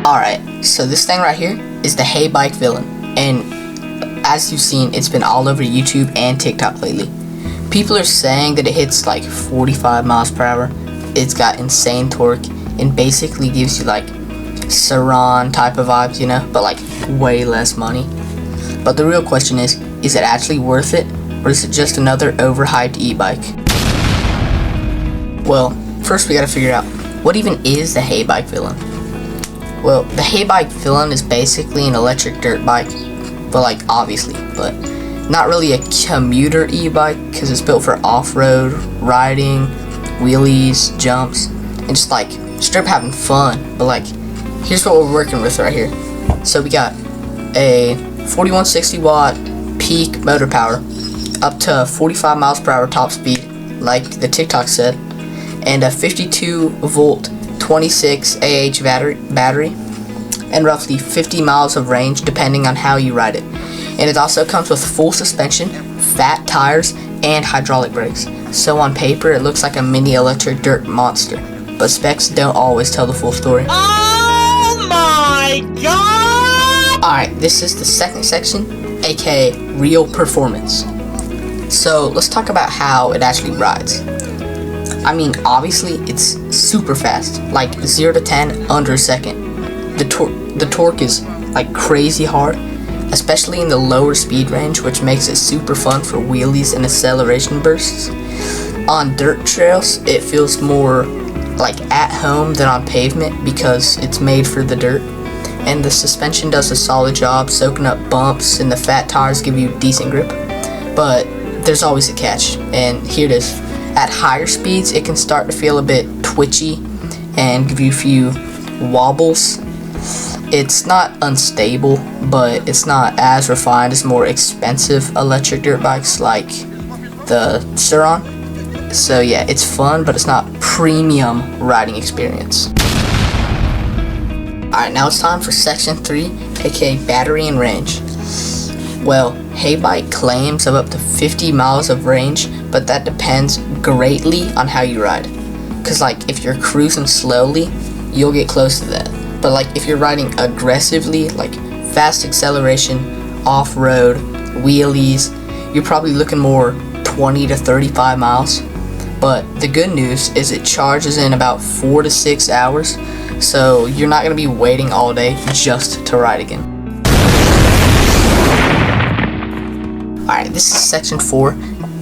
Alright, so this thing right here is the Heybike Villain, and as you've seen, it's been all over YouTube and TikTok lately. People are saying that it hits like 45 miles per hour, it's got insane torque, and basically gives you like Saran type of vibes, you know, but like way less money. But the real question is it actually worth it, or is it just another overhyped e-bike? Well, first we gotta figure out, what even is the Heybike Villain? Well, the Heybike Villain is basically an electric dirt bike, but like obviously, but not really a commuter e-bike because it's built for off-road, riding, wheelies, jumps, and just like straight having fun. But like, here's what we're working with right here. So we got a 4160 watt peak motor power, up to 45 miles per hour top speed, like the TikTok said, and a 52 volt 26 AH battery, and roughly 50 miles of range depending on how you ride it. And it also comes with full suspension, fat tires, and hydraulic brakes. So on paper it looks like a mini electric dirt monster, but specs don't always tell the full story. Oh my god! Alright, this is the second section, aka real performance. So let's talk about how it actually rides. I mean, obviously it's super fast, like 0 to 10 under a second. The torque is like crazy hard, especially in the lower speed range, which makes it super fun for wheelies and acceleration bursts. On dirt trails, it feels more like at home than on pavement because it's made for the dirt. And the suspension does a solid job soaking up bumps, and the fat tires give you decent grip. But there's always a catch, and here it is. At higher speeds, it can start to feel a bit twitchy and give you a few wobbles. It's not unstable, but it's not as refined as more expensive electric dirt bikes like the Saran. So yeah, it's fun, but it's not premium riding experience. Alright, now it's time for section 3, aka battery and range. Well, Heybike claims of up to 50 miles of range, but that depends greatly on how you ride. Cause like if you're cruising slowly, you'll get close to that. But like if you're riding aggressively, like fast acceleration, off-road, wheelies, you're probably looking more 20 to 35 miles. But the good news is it charges in about 4 to 6 hours, so you're not gonna be waiting all day just to ride again. Alright, this is section 4,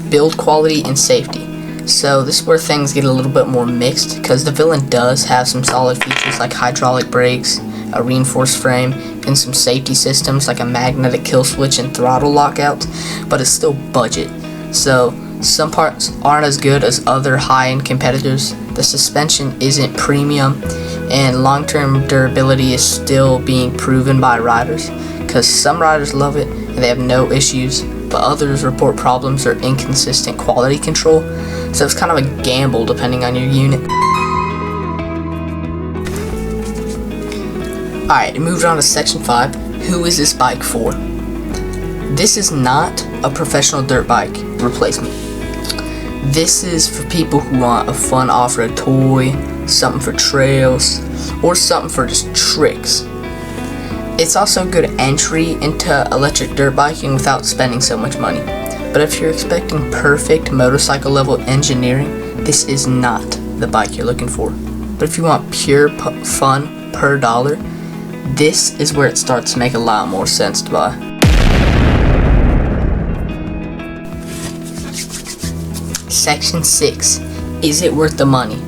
build quality and safety. So this is where things get a little bit more mixed, because the Villain does have some solid features like hydraulic brakes, a reinforced frame, and some safety systems like a magnetic kill switch and throttle lockout, but it's still budget. So some parts aren't as good as other high-end competitors, the suspension isn't premium, and long-term durability is still being proven by riders, because some riders love it and they have no issues, but others report problems or inconsistent quality control, so it's kind of a gamble depending on your unit. Alright, moving on to section 5, who is this bike for? This is not a professional dirt bike replacement. This is for people who want a fun off-road toy, something for trails, or something for just tricks. It's also a good entry into electric dirt biking without spending so much money. But if you're expecting perfect motorcycle level engineering, this is not the bike you're looking for. But if you want pure fun per dollar, this is where it starts to make a lot more sense to buy. Section 6, is it worth the money?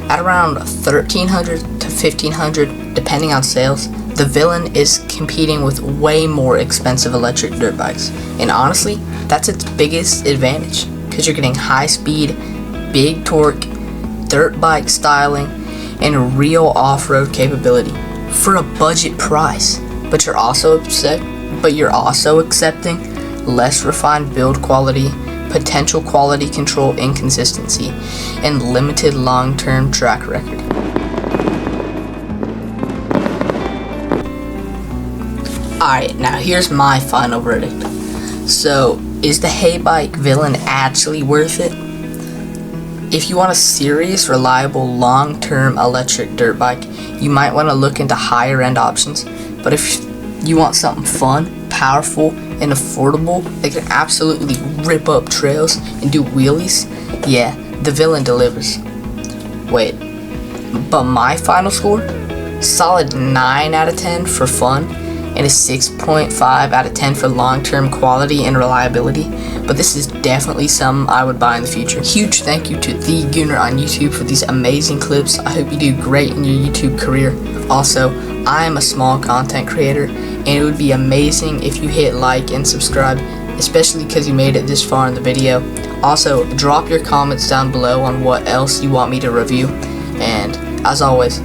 At around $1,300 to $1,500, depending on sales, the Villain is competing with way more expensive electric dirt bikes, and honestly, that's its biggest advantage, because you're getting high speed, big torque, dirt bike styling, and real off-road capability for a budget price. But you're also accepting less refined build quality, potential quality control inconsistency, and limited long-term track record. Alright, now here's my final verdict. So, is the Heybike Villain actually worth it? If you want a serious, reliable, long-term electric dirt bike, you might want to look into higher end options. But if you want something fun, powerful, and affordable that can absolutely rip up trails and do wheelies, yeah, the Villain delivers. Wait, but my final score? Solid 9 out of 10 for fun, and a 6.5 out of 10 for long-term quality and reliability. But this is definitely something I would buy in the future. Huge thank you to The Gooner on YouTube for these amazing clips. I hope you do great in your YouTube career. Also, I am a small content creator, and it would be amazing if you hit like and subscribe, especially because you made it this far in the video. Also, drop your comments down below on what else you want me to review. And as always,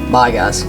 bye guys.